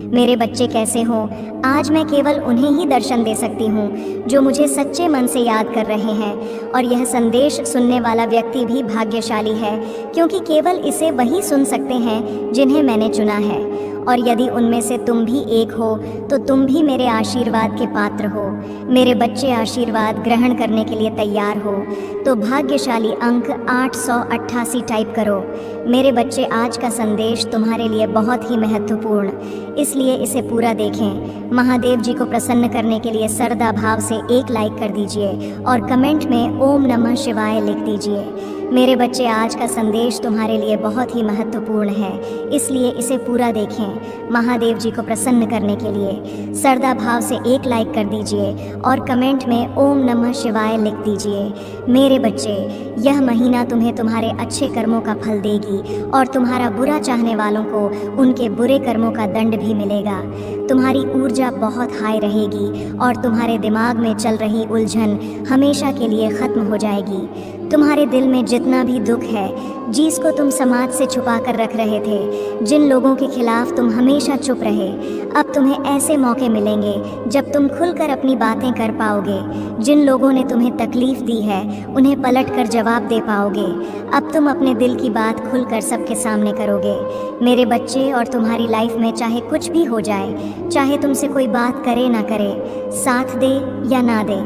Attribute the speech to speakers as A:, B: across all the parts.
A: मेरे बच्चे कैसे हों, आज मैं केवल उन्हें ही दर्शन दे सकती हूँ जो मुझे सच्चे मन से याद कर रहे हैं। और यह संदेश सुनने वाला व्यक्ति भी भाग्यशाली है, क्योंकि केवल इसे वही सुन सकते हैं जिन्हें मैंने चुना है। और यदि उनमें से तुम भी एक हो तो तुम भी मेरे आशीर्वाद के पात्र हो। मेरे बच्चे आशीर्वाद ग्रहण करने के लिए तैयार हो तो भाग्यशाली अंक 888 टाइप करो। मेरे बच्चे, आज का संदेश तुम्हारे लिए बहुत ही महत्वपूर्ण, इसलिए इसे पूरा देखें। महादेव जी को प्रसन्न करने के लिए श्रद्धा भाव से एक लाइक कर दीजिए और कमेंट में ओम नमः शिवाय लिख दीजिए। मेरे बच्चे, आज का संदेश तुम्हारे लिए बहुत ही महत्वपूर्ण है, इसलिए इसे पूरा देखें। महादेव जी को प्रसन्न करने के लिए श्रद्धा भाव से एक लाइक कर दीजिए और कमेंट में ओम नमः शिवाय लिख दीजिए। मेरे बच्चे, यह महीना तुम्हें तुम्हारे अच्छे कर्मों का फल देगी और तुम्हारा बुरा चाहने वालों को उनके बुरे कर्मों का दंड भी मिलेगा। तुम्हारी ऊर्जा बहुत हाई रहेगी और तुम्हारे दिमाग में चल रही उलझन हमेशा के लिए खत्म हो जाएगी। तुम्हारे दिल में जितना भी दुख है, जिसको तुम समाज से छुपा कर रख रहे थे, जिन लोगों के खिलाफ तुम हमेशा चुप रहे, अब तुम्हें ऐसे मौके मिलेंगे जब तुम खुलकर अपनी बातें कर पाओगे। जिन लोगों ने तुम्हें तकलीफ दी है, उन्हें पलट कर जवाब दे पाओगे। अब तुम अपने दिल की बात खुलकर सबके सामने करोगे। मेरे बच्चे, और तुम्हारी लाइफ में चाहे कुछ भी हो जाए, चाहे तुमसे कोई बात करे ना करे, साथ दे या ना दे,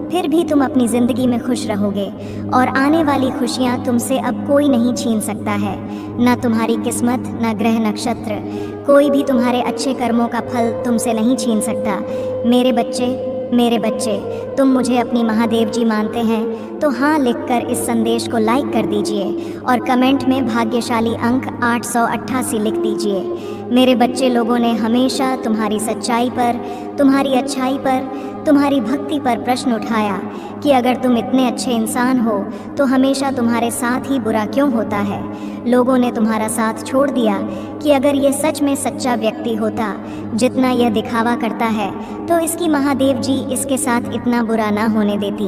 A: फिर भी तुम अपनी ज़िंदगी में खुश रहोगे और आने वाली खुशियाँ तुमसे अब कोई नहीं छीन सकता है। ना तुम्हारी किस्मत, ना ग्रह नक्षत्र, कोई भी तुम्हारे अच्छे कर्मों का फल तुमसे नहीं छीन सकता। मेरे बच्चे, तुम मुझे अपनी महादेव जी मानते हैं तो हाँ लिखकर इस संदेश को लाइक कर दीजिए और कमेंट में भाग्यशाली अंक 888 लिख दीजिए। मेरे बच्चे, लोगों ने हमेशा तुम्हारी सच्चाई पर, तुम्हारी अच्छाई पर, तुम्हारी भक्ति पर प्रश्न उठाया कि अगर तुम इतने अच्छे इंसान हो तो हमेशा तुम्हारे साथ ही बुरा क्यों होता है। लोगों ने तुम्हारा साथ छोड़ दिया कि अगर ये सच में सच्चा व्यक्ति होता जितना यह दिखावा करता है तो इसकी महादेव जी इसके साथ इतना बुरा ना होने देती।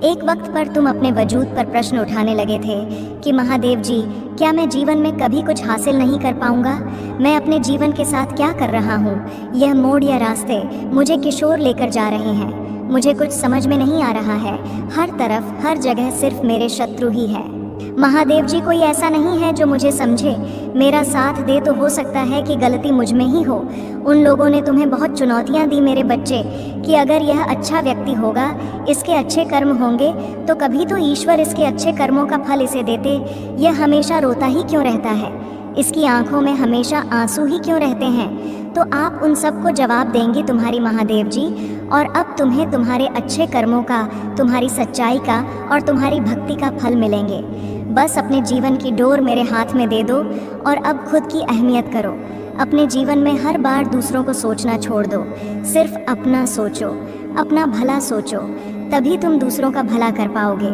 A: एक वक्त पर तुम अपने वजूद पर प्रश्न उठाने लगे थे कि महादेव जी, क्या मैं जीवन में कभी कुछ हासिल नहीं कर पाऊंगा? मैं अपने जीवन के साथ क्या कर रहा हूँ? यह मोड़ या रास्ते मुझे किशोर लेकर जा रहे हैं। मुझे कुछ समझ में नहीं आ रहा है। हर तरफ, हर जगह सिर्फ मेरे शत्रु ही है। महादेव जी, कोई ऐसा नहीं है जो मुझे समझे, मेरा साथ दे तो हो सकता है कि गलती मुझ में ही हो। उन लोगों ने तुम्हें बहुत चुनौतियां दी मेरे बच्चे कि अगर यह अच्छा व्यक्ति होगा, इसके अच्छे कर्म होंगे, तो कभी तो ईश्वर इसके अच्छे कर्मों का फल इसे देते। यह हमेशा रोता ही क्यों रहता है? इसकी आंखों में हमेशा आंसू ही क्यों रहते हैं? तो आप उन सबको जवाब देंगी तुम्हारी महादेव जी, और अब तुम्हें तुम्हारे अच्छे कर्मों का, तुम्हारी सच्चाई का और तुम्हारी भक्ति का फल मिलेंगे। बस अपने जीवन की डोर मेरे हाथ में दे दो और अब खुद की अहमियत करो। अपने जीवन में हर बार दूसरों को सोचना छोड़ दो, सिर्फ अपना सोचो, अपना भला सोचो, तभी तुम दूसरों का भला कर पाओगे।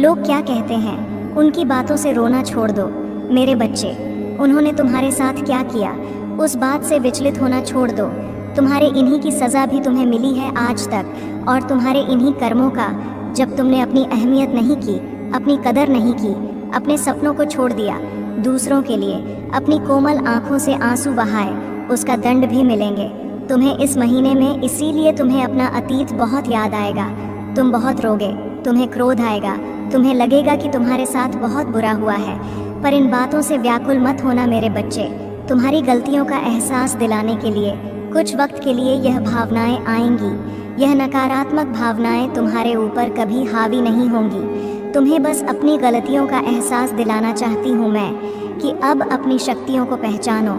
A: लोग क्या कहते हैं, उनकी बातों से रोना छोड़ दो। मेरे बच्चे, उन्होंने तुम्हारे साथ क्या किया, उस बात से विचलित होना छोड़ दो। तुम्हारे इन्हीं की सज़ा भी तुम्हें मिली है आज तक, और तुम्हारे इन्हीं कर्मों का, जब तुमने अपनी अहमियत नहीं की, अपनी कदर नहीं की, अपने सपनों को छोड़ दिया, दूसरों के लिए अपनी कोमल आंखों से आंसू बहाए, उसका दंड भी मिलेंगे तुम्हें इस महीने में। इसीलिए तुम्हें अपना अतीत बहुत याद आएगा, तुम बहुत रोगे, तुम्हें क्रोध आएगा, तुम्हें लगेगा कि तुम्हारे साथ बहुत बुरा हुआ है। पर इन बातों से व्याकुल मत होना मेरे बच्चे। तुम्हारी गलतियों का एहसास दिलाने के लिए कुछ वक्त के लिए यह भावनाएं आएंगी। यह नकारात्मक भावनाएं तुम्हारे ऊपर कभी हावी नहीं होंगी। तुम्हें बस अपनी गलतियों का एहसास दिलाना चाहती हूँ मैं कि अब अपनी शक्तियों को पहचानो,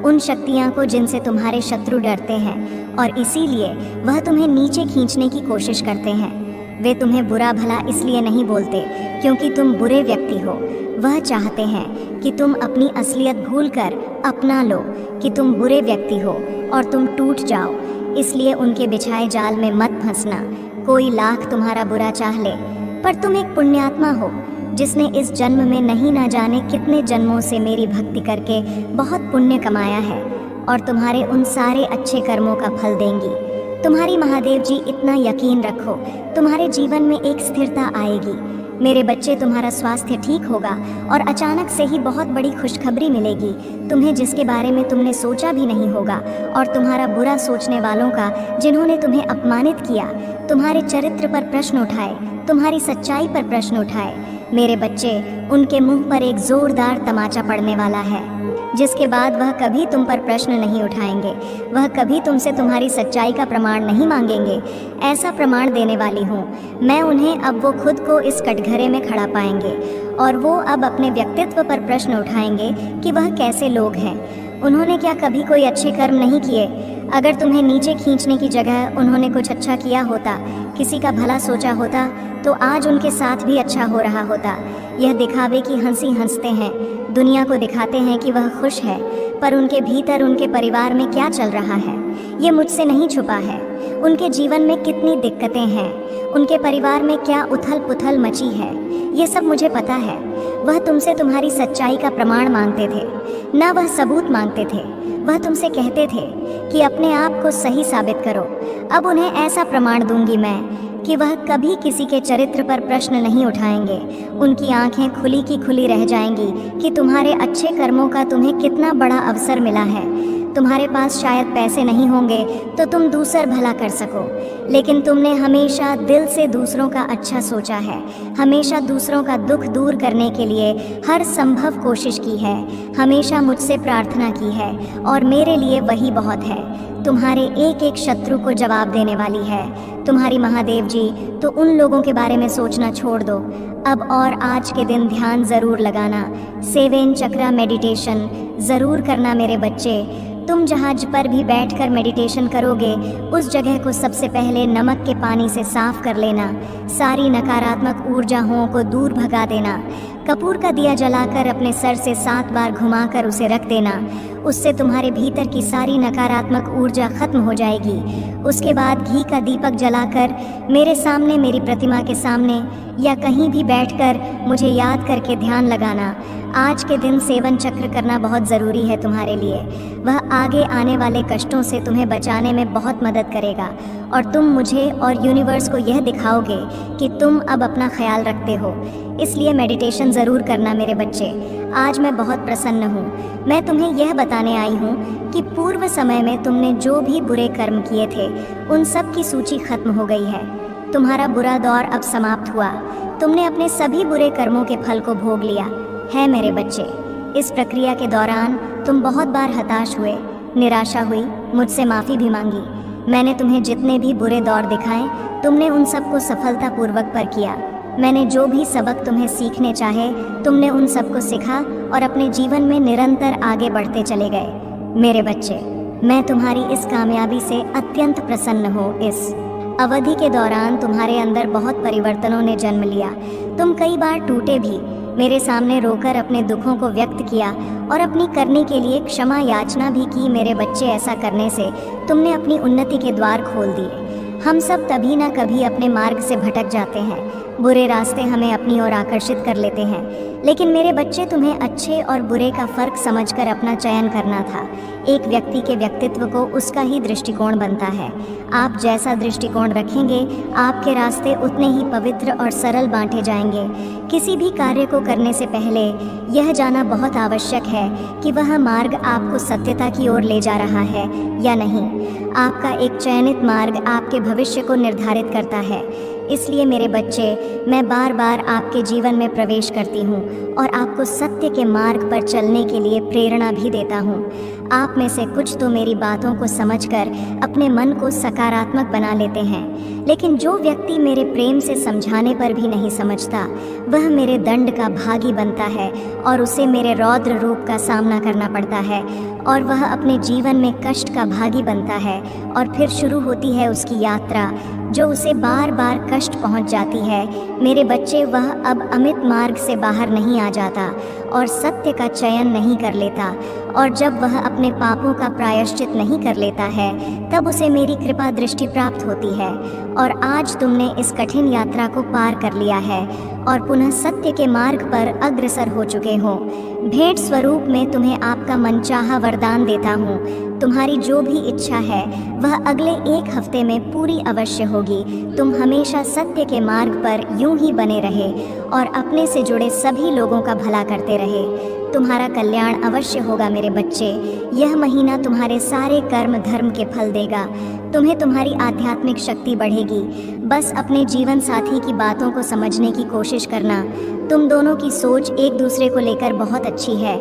A: उन शक्तियाँ को जिनसे तुम्हारे शत्रु डरते हैं और इसीलिए वह तुम्हें नीचे खींचने की कोशिश करते हैं। वे तुम्हें बुरा भला इसलिए नहीं बोलते क्योंकि तुम बुरे व्यक्ति हो। वह चाहते हैं कि तुम अपनी असलियत भूलकर अपना लो कि तुम बुरे व्यक्ति हो और तुम टूट जाओ। इसलिए उनके बिछाए जाल में मत फंसना। कोई लाख तुम्हारा बुरा चाह ले, पर तुम एक पुण्यात्मा हो जिसने इस जन्म में नहीं ना जाने कितने जन्मों से मेरी भक्ति करके बहुत पुण्य कमाया है, और तुम्हारे उन सारे अच्छे कर्मों का फल देंगी। तुम्हारी महादेव जी, इतना यकीन रखो, तुम्हारे जीवन में एक स्थिरता आएगी। मेरे बच्चे, तुम्हारा स्वास्थ्य ठीक होगा और अचानक से ही बहुत बड़ी खुशखबरी मिलेगी तुम्हें, जिसके बारे में तुमने सोचा भी नहीं होगा। और तुम्हारा बुरा सोचने वालों का, जिन्होंने तुम्हें अपमानित किया, तुम्हारे चरित्र पर प्रश्न उठाए, तुम्हारी सच्चाई पर प्रश्न उठाए, मेरे बच्चे, उनके मुंह पर एक जोरदार तमाचा पड़ने वाला है, जिसके बाद वह कभी तुम पर प्रश्न नहीं उठाएंगे। वह कभी तुमसे तुम्हारी सच्चाई का प्रमाण नहीं मांगेंगे। ऐसा प्रमाण देने वाली हूँ मैं उन्हें, अब वो खुद को इस कटघरे में खड़ा पाएंगे और वो अब अपने व्यक्तित्व पर प्रश्न उठाएंगे कि वह कैसे लोग हैं। उन्होंने क्या कभी कोई अच्छे कर्म नहीं किए? अगर तुम्हें नीचे खींचने की जगह उन्होंने कुछ अच्छा किया होता, किसी का भला सोचा होता, तो आज उनके साथ भी अच्छा हो रहा होता। यह दिखावे की हंसी हंसते हैं, दुनिया को दिखाते हैं कि वह खुश है, पर उनके भीतर उनके परिवार में क्या चल रहा है ये मुझसे नहीं छुपा है। उनके जीवन में कितनी दिक्कतें हैं, उनके परिवार में क्या उथल पुथल मची है, ये सब मुझे पता है। वह तुमसे तुम्हारी सच्चाई का प्रमाण मांगते थे, ना वह सबूत मांगते थे। वह तुमसे कहते थे कि अपने आप को सही साबित करो। अब उन्हें ऐसा प्रमाण दूंगी मैं कि वह कभी किसी के चरित्र पर प्रश्न नहीं उठाएंगे। उनकी आंखें खुली की खुली रह जाएंगी कि तुम्हारे अच्छे कर्मों का तुम्हें कितना बड़ा अवसर मिला है। तुम्हारे पास शायद पैसे नहीं होंगे तो तुम दूसर भला कर सको, लेकिन तुमने हमेशा दिल से दूसरों का अच्छा सोचा है, हमेशा दूसरों का दुख दूर करने के लिए हर संभव कोशिश की है, हमेशा मुझसे प्रार्थना की है और मेरे लिए वही बहुत है। तुम्हारे एक एक शत्रु को जवाब देने वाली है तुम्हारी महादेव जी। तो उन लोगों के बारे में सोचना छोड़ दो अब, और आज के दिन ध्यान ज़रूर लगाना, 7 चक्रा मेडिटेशन ज़रूर करना मेरे बच्चे। तुम जहाज पर भी बैठकर मेडिटेशन करोगे, उस जगह को सबसे पहले नमक के पानी से साफ कर लेना, सारी नकारात्मक ऊर्जाओं को दूर भगा देना। कपूर का दिया जलाकर अपने सर से 7 बार घुमाकर उसे रख देना, उससे तुम्हारे भीतर की सारी नकारात्मक ऊर्जा खत्म हो जाएगी। उसके बाद घी का दीपक जलाकर मेरे सामने, मेरी प्रतिमा के सामने या कहीं भी बैठकर मुझे याद करके ध्यान लगाना। आज के दिन 7 चक्र करना बहुत ज़रूरी है तुम्हारे लिए। वह आगे आने वाले कष्टों से तुम्हें बचाने में बहुत मदद करेगा और तुम मुझे और यूनिवर्स को यह दिखाओगे कि तुम अब अपना ख्याल रखते हो। इसलिए मेडिटेशन ज़रूर करना मेरे बच्चे। आज मैं बहुत प्रसन्न हूँ। मैं तुम्हें यह बताने आई हूँ कि पूर्व समय में तुमने जो भी बुरे कर्म किए थे, उन सब की सूची खत्म हो गई है। तुम्हारा बुरा दौर अब समाप्त हुआ। तुमने अपने सभी बुरे कर्मों के फल को भोग लिया है मेरे बच्चे। इस प्रक्रिया के दौरान तुम बहुत बार हताश हुए, निराशा हुई, मुझसे माफ़ी भी मांगी। मैंने तुम्हें जितने भी बुरे दौर दिखाए, तुमने उन सबको सफलतापूर्वक पर किया। मैंने जो भी सबक तुम्हें सीखने चाहे, तुमने उन सबको सीखा और अपने जीवन में निरंतर आगे बढ़ते चले गए मेरे बच्चे। मैं तुम्हारी इस कामयाबी से अत्यंत प्रसन्न हूँ। इस अवधि के दौरान तुम्हारे अंदर बहुत परिवर्तनों ने जन्म लिया। तुम कई बार टूटे भी, मेरे सामने रोकर अपने दुखों को व्यक्त किया और अपनी करने के लिए क्षमा याचना भी की मेरे बच्चे। ऐसा करने से तुमने अपनी उन्नति के द्वार खोल दिए। हम सब तभी ना कभी अपने मार्ग से भटक जाते हैं, बुरे रास्ते हमें अपनी ओर आकर्षित कर लेते हैं, लेकिन मेरे बच्चे तुम्हें अच्छे और बुरे का फर्क समझकर अपना चयन करना था। एक व्यक्ति के व्यक्तित्व को उसका ही दृष्टिकोण बनता है। आप जैसा दृष्टिकोण रखेंगे, आपके रास्ते उतने ही पवित्र और सरल बांटे जाएंगे। किसी भी कार्य को करने से पहले यह जानना बहुत आवश्यक है कि वह मार्ग आपको सत्यता की ओर ले जा रहा है या नहीं। आपका एक चयनित मार्ग आपके भविष्य को निर्धारित करता है। इसलिए मेरे बच्चे, मैं बार बार आपके जीवन में प्रवेश करती हूँ और आपको सत्य के मार्ग पर चलने के लिए प्रेरणा भी देता हूँ। आप में से कुछ तो मेरी बातों को समझकर अपने मन को सकारात्मक बना लेते हैं, लेकिन जो व्यक्ति मेरे प्रेम से समझाने पर भी नहीं समझता, वह मेरे दंड का भागी बनता है और उसे मेरे रौद्र रूप का सामना करना पड़ता है और वह अपने जीवन में कष्ट का भागी बनता है। और फिर शुरू होती है उसकी यात्रा, जो उसे बार बार कष्ट पहुंच जाती है। मेरे बच्चे, वह अब अमित मार्ग से बाहर नहीं आ जाता और सत्य का चयन नहीं कर लेता, और जब वह अपने पापों का प्रायश्चित नहीं कर लेता है, तब उसे मेरी कृपा दृष्टि प्राप्त होती है। और आज तुमने इस कठिन यात्रा को पार कर लिया है और पुनः सत्य के मार्ग पर अग्रसर हो चुके हो। भेंट स्वरूप में तुम्हें आपका मनचाहा वरदान देता हूँ। तुम्हारी जो भी इच्छा है वह अगले 1 हफ्ते में पूरी अवश्य होगी। तुम हमेशा सत्य के मार्ग पर यूं ही बने रहे और अपने से जुड़े सभी लोगों का भला करते रहे। तुम्हारा कल्याण अवश्य होगा मेरे बच्चे। यह महीना तुम्हारे सारे कर्म धर्म के फल देगा। तुम्हें तुम्हारी आध्यात्मिक शक्ति बढ़ेगी। बस अपने जीवन साथी की बातों को समझने की कोशिश करना। तुम दोनों की सोच एक दूसरे को लेकर बहुत अच्छी है।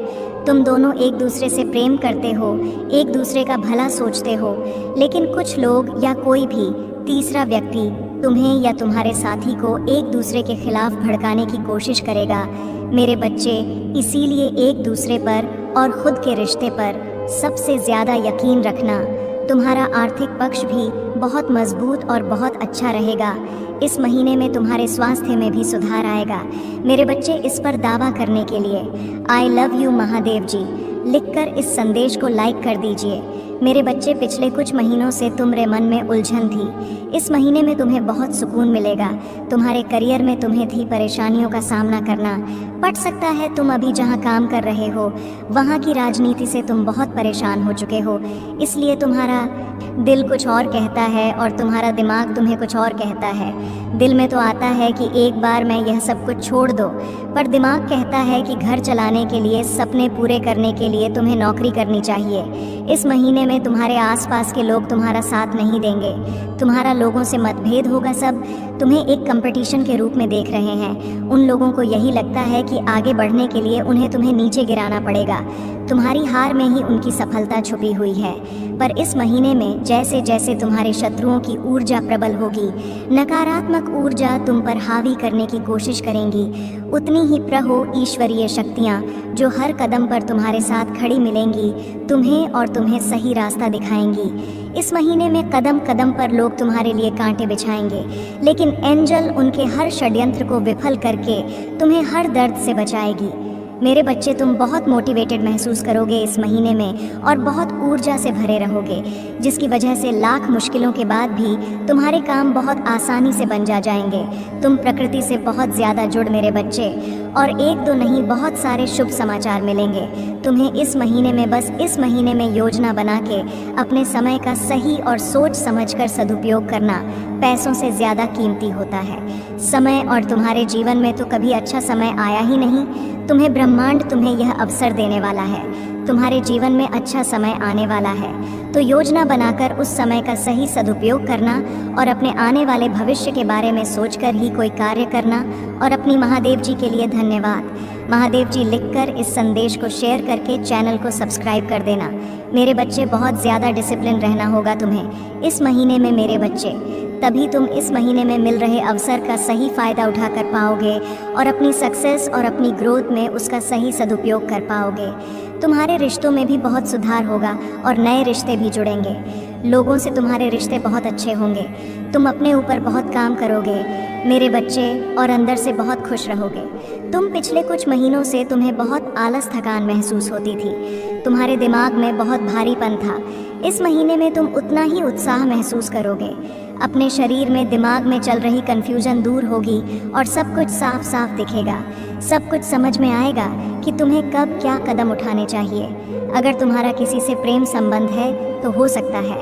A: तुम दोनों एक दूसरे से प्रेम करते हो, एक दूसरे का भला सोचते हो, लेकिन कुछ लोग या कोई भी तीसरा व्यक्ति तुम्हें या तुम्हारे साथी को एक दूसरे के खिलाफ भड़काने की कोशिश करेगा मेरे बच्चे। इसीलिए एक दूसरे पर और खुद के रिश्ते पर सबसे ज़्यादा यकीन रखना। तुम्हारा आर्थिक पक्ष भी बहुत मजबूत और बहुत अच्छा रहेगा। इस महीने में तुम्हारे स्वास्थ्य में भी सुधार आएगा मेरे बच्चे। इस पर दावा करने के लिए आई लव यू महादेव जी लिखकर इस संदेश को लाइक कर दीजिए मेरे बच्चे। पिछले कुछ महीनों से तुम्हारे मन में उलझन थी। इस महीने में तुम्हें बहुत सुकून मिलेगा। तुम्हारे करियर में तुम्हें थी परेशानियों का सामना करना पड़ सकता है। तुम अभी जहां काम कर रहे हो वहां की राजनीति से तुम बहुत परेशान हो चुके हो, इसलिए तुम्हारा दिल कुछ और कहता है और तुम्हारा दिमाग तुम्हें कुछ और कहता है। दिल में तो आता है कि एक बार मैं यह सब कुछ छोड़ दो, पर दिमाग कहता है कि घर चलाने के लिए, सपने पूरे करने के लिए तुम्हें नौकरी करनी चाहिए। इस महीने में तुम्हारे आसपास के लोग तुम्हारा साथ नहीं देंगे। तुम्हारा लोगों से मतभेद होगा। सब तुम्हें एक कंपटीशन के रूप में देख रहे हैं। उन लोगों को यही लगता है कि आगे बढ़ने के लिए उन्हें तुम्हें नीचे गिराना पड़ेगा। तुम्हारी हार में ही उनकी सफलता छुपी हुई है। पर इस महीने में जैसे जैसे तुम्हारे शत्रुओं की ऊर्जा प्रबल होगी, नकारात्मक ऊर्जा तुम पर हावी करने की कोशिश करेंगी, उतनी ही प्रहो ईश्वरीय शक्तियाँ जो हर कदम पर तुम्हारे साथ खड़ी मिलेंगी, तुम्हें और तुम्हें सही रास्ता दिखाएंगी। इस महीने में कदम कदम पर लोग तुम्हारे लिए कांटे बिछाएंगे, लेकिन एंजल उनके हर षड्यंत्र को विफल करके तुम्हें हर दर्द से बचाएगी मेरे बच्चे। तुम बहुत मोटिवेटेड महसूस करोगे इस महीने में और बहुत ऊर्जा से भरे रहोगे, जिसकी वजह से लाख मुश्किलों के बाद भी तुम्हारे काम बहुत आसानी से बन जाएंगे। तुम प्रकृति से बहुत ज़्यादा जुड़ मेरे बच्चे, और एक दो नहीं बहुत सारे शुभ समाचार मिलेंगे तुम्हें इस महीने में। बस इस महीने में योजना बना के अपने समय का सही और सोच समझकर सदुपयोग करना पैसों से ज़्यादा कीमती होता है। समय और तुम्हारे जीवन में तो कभी अच्छा समय आया ही नहीं। तुम्हें ब्रह्मांड तुम्हें यह अवसर देने वाला है। तुम्हारे जीवन में अच्छा समय आने वाला है, तो योजना बनाकर उस समय का सही सदुपयोग करना और अपने आने वाले भविष्य के बारे में सोचकर ही कोई कार्य करना। और अपनी महादेव जी के लिए धन्यवाद। महादेव जी लिखकर इस संदेश को शेयर करके चैनल को सब्सक्राइब कर देना मेरे बच्चे। बहुत ज़्यादा डिसिप्लिन रहना होगा तुम्हें इस महीने में मेरे बच्चे, तभी तुम इस महीने में मिल रहे अवसर का सही फ़ायदा उठा कर पाओगे और अपनी सक्सेस और अपनी ग्रोथ में उसका सही सदुपयोग कर पाओगे। तुम्हारे रिश्तों में भी बहुत सुधार होगा और नए रिश्ते भी जुड़ेंगे। लोगों से तुम्हारे रिश्ते बहुत अच्छे होंगे। तुम अपने ऊपर बहुत काम करोगे मेरे बच्चे और अंदर से बहुत खुश रहोगे। तुम पिछले कुछ महीनों से तुम्हें बहुत आलस थकान महसूस होती थी। तुम्हारे दिमाग में बहुत भारीपन था। इस महीने में तुम उतना ही उत्साह महसूस करोगे। अपने शरीर में, दिमाग में चल रही कन्फ्यूजन दूर होगी और सब कुछ साफ साफ दिखेगा। सब कुछ समझ में आएगा कि तुम्हें कब क्या कदम उठाने चाहिए। अगर तुम्हारा किसी से प्रेम संबंध है तो हो सकता है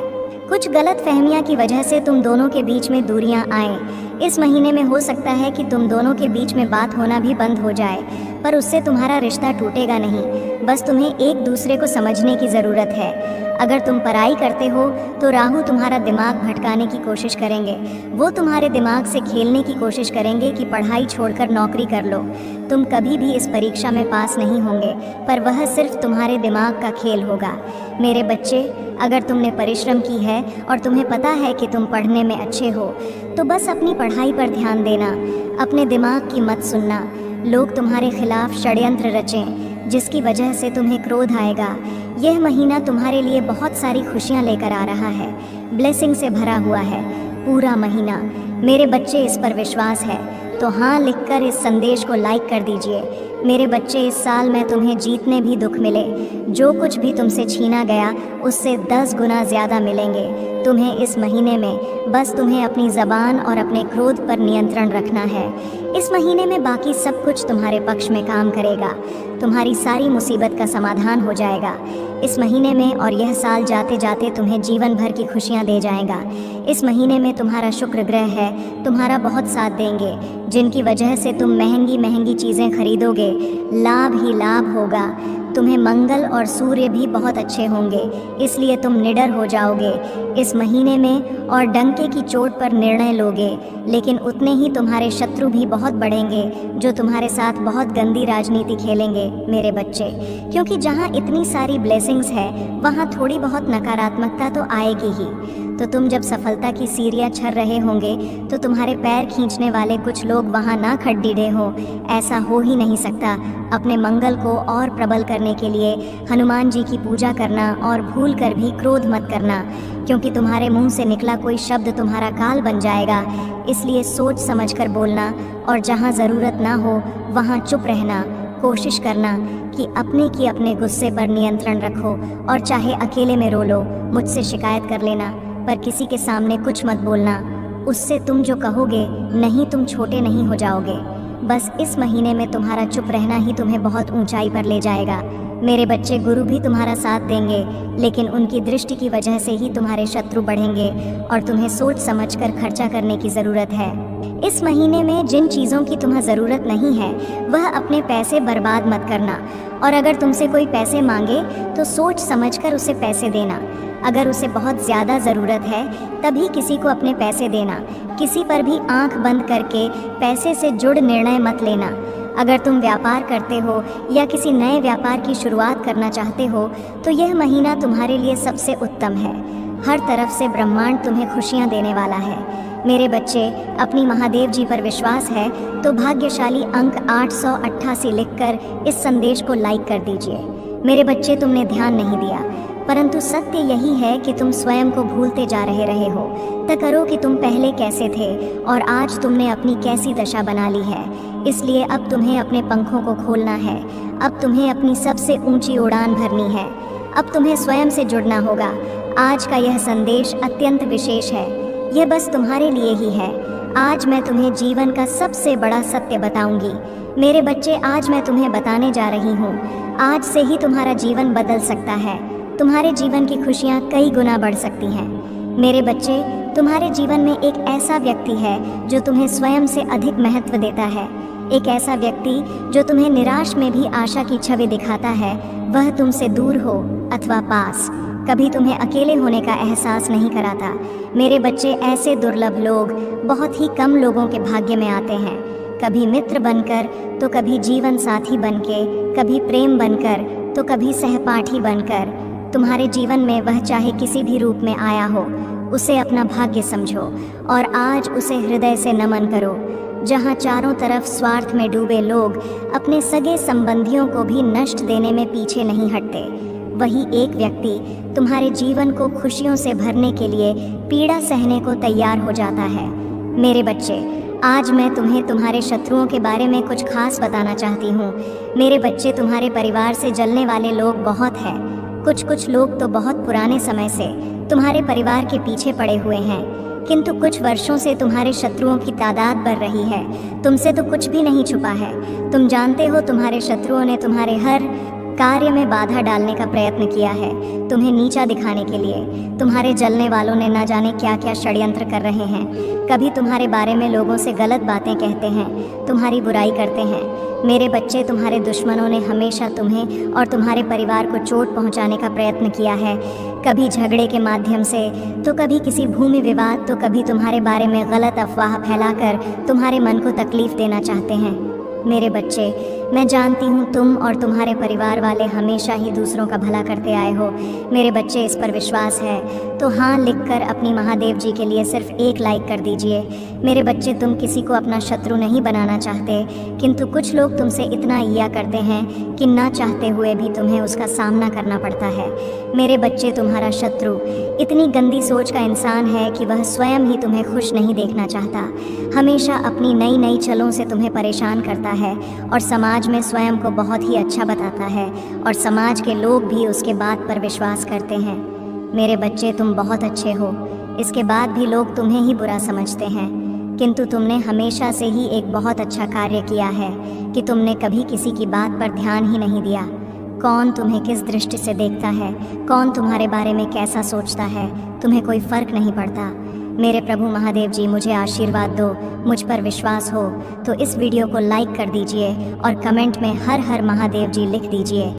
A: कुछ गलत फहमियाँ की वजह से तुम दोनों के बीच में दूरियां आएं। इस महीने में हो सकता है कि तुम दोनों के बीच में बात होना भी बंद हो जाए, पर उससे तुम्हारा रिश्ता टूटेगा नहीं। बस तुम्हें एक दूसरे को समझने की ज़रूरत है। अगर तुम पढ़ाई करते हो तो राहु तुम्हारा दिमाग भटकाने की कोशिश करेंगे। वो तुम्हारे दिमाग से खेलने की कोशिश करेंगे कि पढ़ाई छोड़कर नौकरी कर लो। तुम कभी भी इस परीक्षा में पास नहीं होंगे, पर वह सिर्फ तुम्हारे दिमाग का खेल होगा मेरे बच्चे। अगर तुमने परिश्रम की है और तुम्हें पता है कि तुम पढ़ने में अच्छे हो, तो बस अपनी पढ़ाई पर ध्यान देना, अपने दिमाग की मत सुनना। लोग तुम्हारे खिलाफ षड्यंत्र रचें जिसकी वजह से तुम्हें क्रोध आएगा। यह महीना तुम्हारे लिए बहुत सारी खुशियां लेकर आ रहा है, ब्लेसिंग से भरा हुआ है पूरा महीना मेरे बच्चे। इस पर विश्वास है तो हाँ लिखकर इस संदेश को लाइक कर दीजिए मेरे बच्चे। इस साल में तुम्हें जीतने भी दुख मिले, जो कुछ भी तुमसे छीना गया उससे 10 गुना ज़्यादा मिलेंगे तुम्हें इस महीने में। बस तुम्हें अपनी ज़बान और अपने क्रोध पर नियंत्रण रखना है। इस महीने में बाकी सब कुछ तुम्हारे पक्ष में काम करेगा। तुम्हारी सारी मुसीबत का समाधान हो जाएगा इस महीने में, और यह साल जाते जाते तुम्हें जीवन भर की खुशियां दे जाएगा। इस महीने में तुम्हारा शुक्र ग्रह है तुम्हारा बहुत साथ देंगे, जिनकी वजह से तुम महंगी महंगी चीज़ें खरीदोगे। लाभ ही लाभ होगा। तुम्हें मंगल और सूर्य भी बहुत अच्छे होंगे, इसलिए तुम निडर हो जाओगे इस महीने में और डंके की चोट पर निर्णय लोगे। लेकिन उतने ही तुम्हारे शत्रु भी बहुत बढ़ेंगे, जो तुम्हारे साथ बहुत गंदी राजनीति खेलेंगे मेरे बच्चे, क्योंकि जहाँ इतनी सारी ब्लेसिंग्स है वहाँ थोड़ी बहुत नकारात्मकता तो आएगी ही। तो तुम जब सफलता की सीढ़ियाँ चढ़ रहे होंगे तो तुम्हारे पैर खींचने वाले कुछ लोग वहाँ ना खड़ीडे हो, ऐसा हो ही नहीं सकता। अपने मंगल को और प्रबल करने के लिए हनुमान जी की पूजा करना, और भूल कर भी क्रोध मत करना, क्योंकि तुम्हारे मुंह से निकला कोई शब्द तुम्हारा काल बन जाएगा। इसलिए सोच समझ कर बोलना, और जहाँ ज़रूरत ना हो वहाँ चुप रहना। कोशिश करना कि अपने गुस्से पर नियंत्रण रखो, और चाहे अकेले में रो लो, मुझसे शिकायत कर लेना, पर किसी के सामने कुछ मत बोलना। उससे तुम जो कहोगे नहीं, तुम छोटे नहीं हो जाओगे। बस इस महीने में तुम्हारा चुप रहना ही तुम्हें बहुत ऊंचाई पर ले जाएगा मेरे बच्चे। गुरु भी तुम्हारा साथ देंगे, लेकिन उनकी दृष्टि की वजह से ही तुम्हारे शत्रु बढ़ेंगे, और तुम्हें सोच समझकर खर्चा करने की ज़रूरत है। इस महीने में जिन चीज़ों की तुम्हें ज़रूरत नहीं है वह अपने पैसे बर्बाद मत करना, और अगर तुमसे कोई पैसे मांगे तो सोच समझकर उसे पैसे देना। अगर उसे बहुत ज़्यादा ज़रूरत है तभी किसी को अपने पैसे देना। किसी पर भी आंख बंद करके पैसे से जुड़ निर्णय मत लेना। अगर तुम व्यापार करते हो या किसी नए व्यापार की शुरुआत करना चाहते हो तो यह महीना तुम्हारे लिए सबसे उत्तम है। हर तरफ से ब्रह्मांड तुम्हें खुशियाँ देने वाला है मेरे बच्चे। अपनी महादेव जी पर विश्वास है तो भाग्यशाली अंक 888 लिखकर इस संदेश को लाइक कर दीजिए। मेरे बच्चे, तुमने ध्यान नहीं दिया, परंतु सत्य यही है कि तुम स्वयं को भूलते जा रहे हो। तय करो कि तुम पहले कैसे थे और आज तुमने अपनी कैसी दशा बना ली है। इसलिए अब तुम्हें अपने पंखों को खोलना है। अब तुम्हें अपनी सबसे ऊंची उड़ान भरनी है। अब तुम्हें स्वयं से जुड़ना होगा। आज का यह संदेश अत्यंत विशेष है। यह बस तुम्हारे लिए ही है। आज मैं तुम्हें जीवन का सबसे बड़ा सत्य बताऊंगी मेरे बच्चे। आज मैं तुम्हें बताने जा रही हूँ। आज से ही तुम्हारा जीवन बदल सकता है। तुम्हारे जीवन की खुशियाँ कई गुना बढ़ सकती हैं मेरे बच्चे। तुम्हारे जीवन में एक ऐसा व्यक्ति है जो तुम्हें स्वयं से अधिक महत्व देता है। एक ऐसा व्यक्ति जो तुम्हें निराश में भी आशा की छवि दिखाता है। वह तुमसे दूर हो अथवा पास, कभी तुम्हें अकेले होने का एहसास नहीं कराता मेरे बच्चे। ऐसे दुर्लभ लोग बहुत ही कम लोगों के भाग्य में आते हैं। कभी मित्र बनकर तो कभी जीवन साथी बनके, कभी प्रेम बनकर तो कभी सहपाठी बनकर। तुम्हारे जीवन में वह चाहे किसी भी रूप में आया हो, उसे अपना भाग्य समझो और आज उसे हृदय से नमन करो। जहाँ चारों तरफ स्वार्थ में डूबे लोग अपने सगे संबंधियों को भी नष्ट देने में पीछे नहीं हटते, वही एक व्यक्ति तुम्हारे जीवन को खुशियों से भरने के लिए पीड़ा सहने को तैयार हो जाता है मेरे बच्चे। आज मैं तुम्हें तुम्हारे शत्रुओं के बारे में कुछ खास बताना चाहती हूँ मेरे बच्चे। तुम्हारे परिवार से जलने वाले लोग बहुत हैं। कुछ लोग तो बहुत पुराने समय से तुम्हारे परिवार के पीछे पड़े हुए हैं, किंतु कुछ वर्षों से तुम्हारे शत्रुओं की तादाद बढ़ रही है। तुमसे तो कुछ भी नहीं छुपा है। तुम जानते हो तुम्हारे शत्रुओं ने तुम्हारे हर कार्य में बाधा डालने का प्रयत्न किया है, तुम्हें नीचा दिखाने के लिए। तुम्हारे जलने वालों ने न जाने क्या क्या षड्यंत्र कर रहे हैं। कभी तुम्हारे बारे में लोगों से गलत बातें कहते हैं, तुम्हारी बुराई करते हैं मेरे बच्चे। तुम्हारे दुश्मनों ने हमेशा तुम्हें और तुम्हारे परिवार को चोट पहुंचाने का प्रयत्न किया है, कभी झगड़े के माध्यम से तो कभी किसी भूमि विवाद, तो कभी तुम्हारे बारे में गलत अफवाह फैलाकर तुम्हारे मन को तकलीफ देना चाहते हैं मेरे बच्चे। मैं जानती हूँ तुम और तुम्हारे परिवार वाले हमेशा ही दूसरों का भला करते आए हो मेरे बच्चे। इस पर विश्वास है तो हाँ लिखकर अपनी महादेव जी के लिए सिर्फ एक लाइक कर दीजिए मेरे बच्चे। तुम किसी को अपना शत्रु नहीं बनाना चाहते, किंतु कुछ लोग तुमसे इतना ईया करते हैं कि ना चाहते हुए भी तुम्हें उसका सामना करना पड़ता है मेरे बच्चे। तुम्हारा शत्रु इतनी गंदी सोच का इंसान है कि वह स्वयं ही तुम्हें खुश नहीं देखना चाहता। हमेशा अपनी नई छलों से तुम्हें परेशान करता है और समाज में स्वयं को बहुत ही अच्छा बताता है, और समाज के लोग भी उसके बात पर विश्वास करते हैं मेरे बच्चे। तुम बहुत अच्छे हो, इसके बाद भी लोग तुम्हें ही बुरा समझते हैं, किंतु तुमने हमेशा से ही एक बहुत अच्छा कार्य किया है कि तुमने कभी किसी की बात पर ध्यान ही नहीं दिया। कौन तुम्हें किस दृष्टि से देखता है, कौन तुम्हारे बारे में कैसा सोचता है, तुम्हें कोई फर्क नहीं पड़ता। मेरे प्रभु महादेव जी, मुझे आशीर्वाद दो, मुझ पर विश्वास हो तो इस वीडियो को लाइक कर दीजिए और कमेंट में हर हर महादेव जी लिख दीजिए।